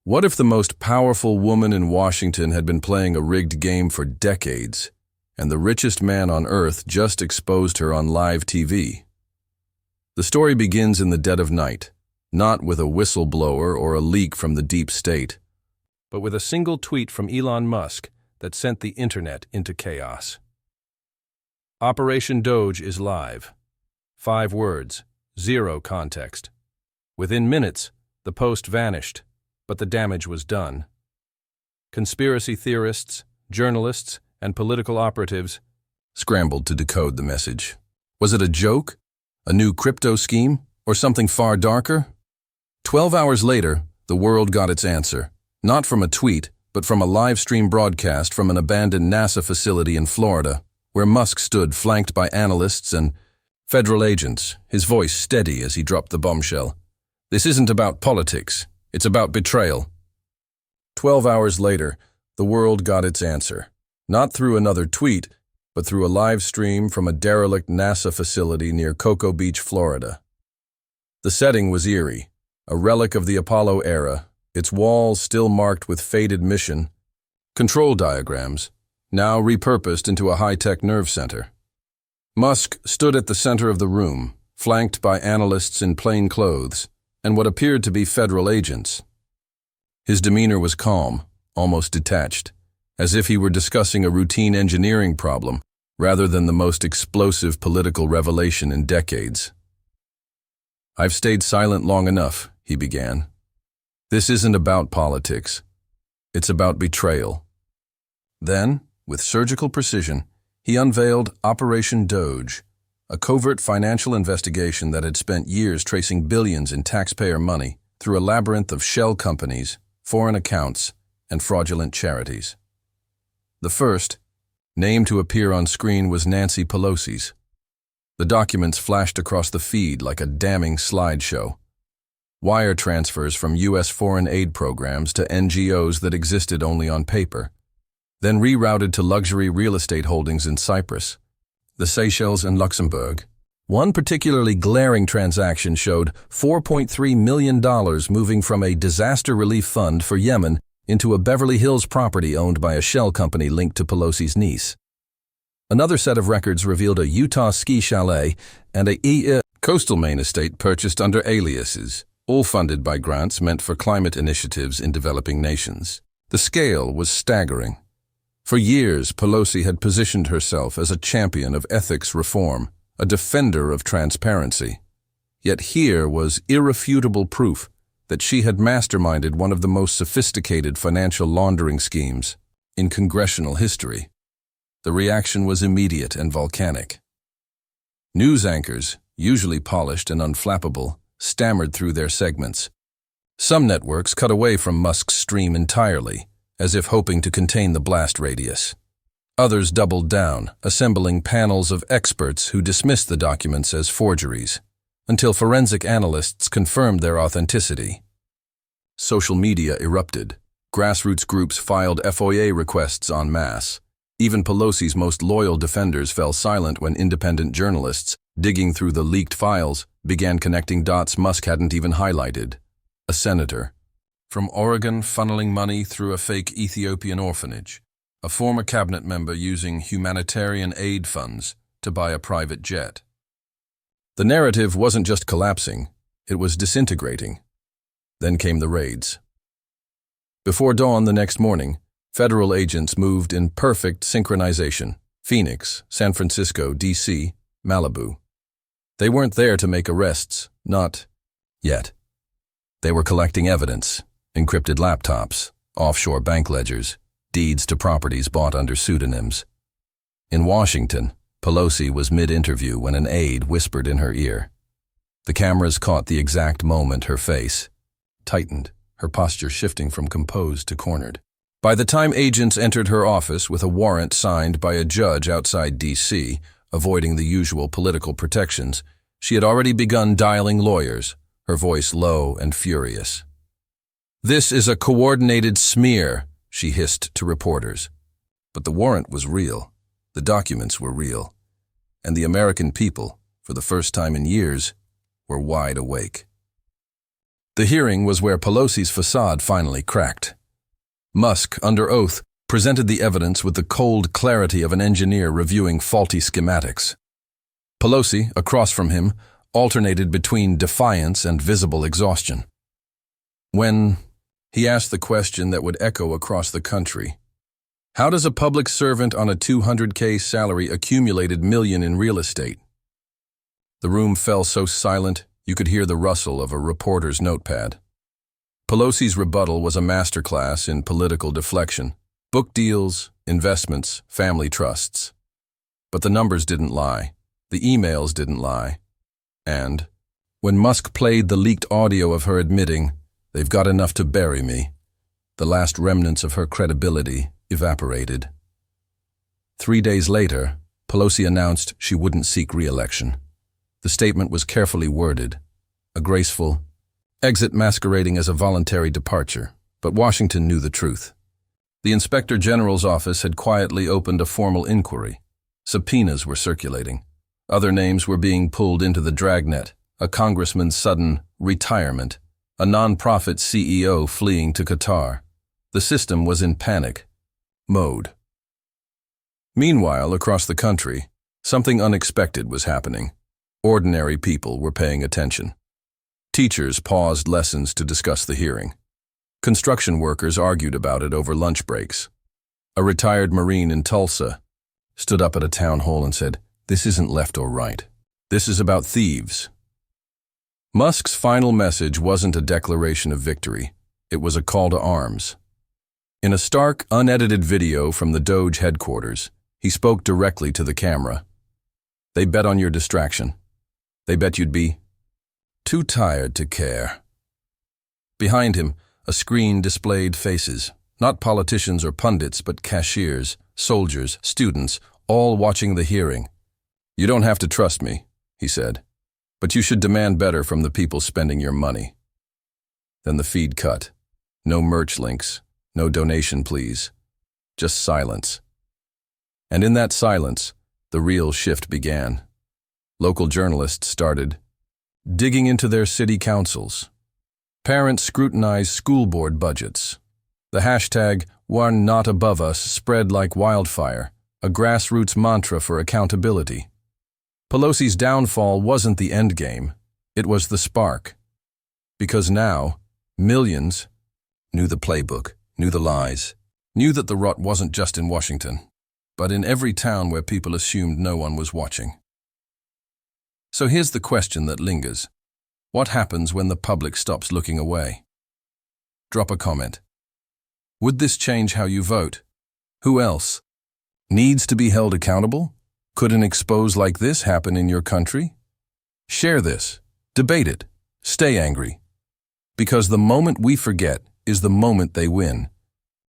What if the most powerful woman in Washington had been playing a rigged game for decades, and the richest man on earth just exposed her on live TV? The story begins in the dead of night, not with a whistleblower or a leak from the deep state, but with a single tweet from Elon Musk that sent the internet into chaos. Operation Doge is live. 5 words, 0 context. Within minutes, the post vanished, but the damage was done. Conspiracy theorists, journalists, and political operatives scrambled to decode the message. Was it a joke? A new crypto scheme? Or something far darker? 12 hours later, the world got its answer. Not from a tweet, but from a live-stream broadcast from an abandoned NASA facility in Florida, where Musk stood flanked by analysts and federal agents, his voice steady as he dropped the bombshell. This isn't about politics. It's about betrayal. 12 hours later, the world got its answer. Not through another tweet, but through a live stream from a derelict NASA facility near Cocoa Beach, Florida. The setting was eerie, a relic of the Apollo era, its walls still marked with faded mission, control diagrams, now repurposed into a high-tech nerve center. Musk stood at the center of the room, flanked by analysts in plain clothes and what appeared to be federal agents. His demeanor was calm, almost detached, as if he were discussing a routine engineering problem rather than the most explosive political revelation in decades. "I've stayed silent long enough," he began. "This isn't about politics. It's about betrayal." Then, with surgical precision, he unveiled Operation Doge, a covert financial investigation that had spent years tracing billions in taxpayer money through a labyrinth of shell companies, foreign accounts, and fraudulent charities. The first, name to appear on screen, was Nancy Pelosi's. The documents flashed across the feed like a damning slideshow. Wire transfers from U.S. foreign aid programs to NGOs that existed only on paper, then rerouted to luxury real estate holdings in Cyprus, the Seychelles, and Luxembourg. One particularly glaring transaction showed $4.3 million moving from a disaster relief fund for Yemen into a Beverly Hills property owned by a shell company linked to Pelosi's niece. Another set of records revealed a Utah ski chalet and a coastal Maine estate purchased under aliases, all funded by grants meant for climate initiatives in developing nations. The scale was staggering. For years, Pelosi had positioned herself as a champion of ethics reform, a defender of transparency. Yet here was irrefutable proof that she had masterminded one of the most sophisticated financial laundering schemes in congressional history. The reaction was immediate and volcanic. News anchors, usually polished and unflappable, stammered through their segments. Some networks cut away from Musk's stream entirely, as if hoping to contain the blast radius. Others doubled down, assembling panels of experts who dismissed the documents as forgeries, until forensic analysts confirmed their authenticity. Social media erupted. Grassroots groups filed FOIA requests en masse. Even Pelosi's most loyal defenders fell silent when independent journalists, digging through the leaked files, began connecting dots Musk hadn't even highlighted. A senator from Oregon funneling money through a fake Ethiopian orphanage, a former cabinet member using humanitarian aid funds to buy a private jet. The narrative wasn't just collapsing, it was disintegrating. Then came the raids. Before dawn the next morning, federal agents moved in perfect synchronization: Phoenix, San Francisco, D.C., Malibu. They weren't there to make arrests, not yet. They were collecting evidence: encrypted laptops, offshore bank ledgers, deeds to properties bought under pseudonyms. In Washington, Pelosi was mid-interview when an aide whispered in her ear. The cameras caught the exact moment her face tightened, her posture shifting from composed to cornered. By the time agents entered her office with a warrant signed by a judge outside D.C., avoiding the usual political protections, she had already begun dialing lawyers, her voice low and furious. "This is a coordinated smear," she hissed to reporters. But the warrant was real, the documents were real, and the American people, for the first time in years, were wide awake. The hearing was where Pelosi's facade finally cracked. Musk, under oath, presented the evidence with the cold clarity of an engineer reviewing faulty schematics. Pelosi, across from him, alternated between defiance and visible exhaustion. When he asked the question that would echo across the country, how does a public servant on a $200K salary accumulated million in real estate? The room fell so silent you could hear the rustle of a reporter's notepad. Pelosi's rebuttal was a masterclass in political deflection. Book deals, investments, family trusts. But the numbers didn't lie. The emails didn't lie. And when Musk played the leaked audio of her admitting, "They've got enough to bury me," the last remnants of her credibility evaporated. 3 days later, Pelosi announced she wouldn't seek re-election. The statement was carefully worded, a graceful exit masquerading as a voluntary departure, but Washington knew the truth. The Inspector General's office had quietly opened a formal inquiry. Subpoenas were circulating. Other names were being pulled into the dragnet, a congressman's sudden retirement, a non-profit CEO fleeing to Qatar. The system was in panic mode. Meanwhile, across the country, something unexpected was happening. Ordinary people were paying attention. Teachers paused lessons to discuss the hearing. Construction workers argued about it over lunch breaks. A retired Marine in Tulsa stood up at a town hall and said, "This isn't left or right. This is about thieves." Musk's final message wasn't a declaration of victory. It was a call to arms. In a stark, unedited video from the Doge headquarters, he spoke directly to the camera. "They bet on your distraction. They bet you'd be too tired to care." Behind him, a screen displayed faces, not politicians or pundits, but cashiers, soldiers, students, all watching the hearing. "You don't have to trust me," he said, "but you should demand better from the people spending your money." Then the feed cut. No merch links, no donation please, just silence. And in that silence, the real shift began. Local journalists started digging into their city councils. Parents scrutinized school board budgets. The hashtag "One Not Above Us" spread like wildfire, a grassroots mantra for accountability. Pelosi's downfall wasn't the endgame, it was the spark. Because now, millions knew the playbook, knew the lies, knew that the rot wasn't just in Washington, but in every town where people assumed no one was watching. So here's the question that lingers. What happens when the public stops looking away? Drop a comment. Would this change how you vote? Who else needs to be held accountable? Could an expose like this happen in your country? Share this. Debate it. Stay angry. Because the moment we forget is the moment they win.